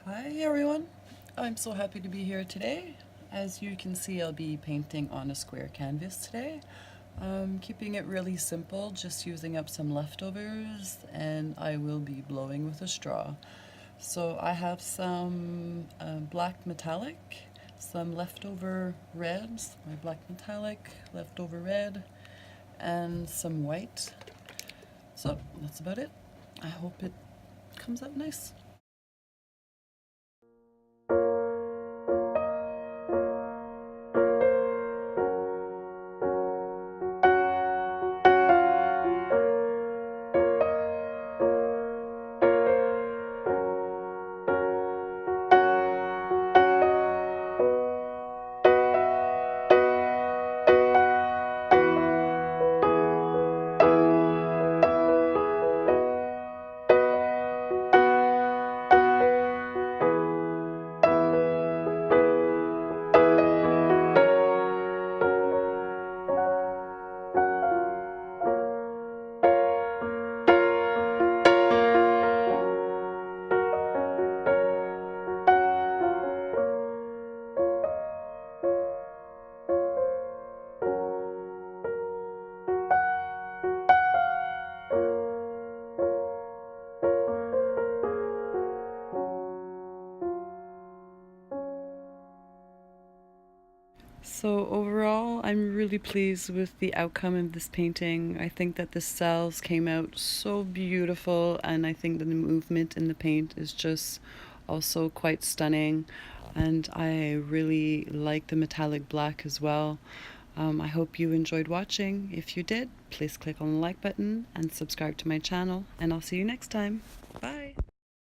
Hi everyone, I'm so happy to be here today. As you can see, I'll be painting on a square canvas today. Keeping it really simple, just using up some leftovers, and I will be blowing with a straw. So I have some black metallic, some leftover reds, my black metallic, leftover red, and some white. So that's about it. I hope it comes out nice. So overall, I'm really pleased with the outcome of this painting. I think that the cells came out so beautiful, and I think that the movement in the paint is just also quite stunning. And I really like the metallic black as well. I hope you enjoyed watching. If you did, please click on the like button and subscribe to my channel, and I'll see you next time. Bye!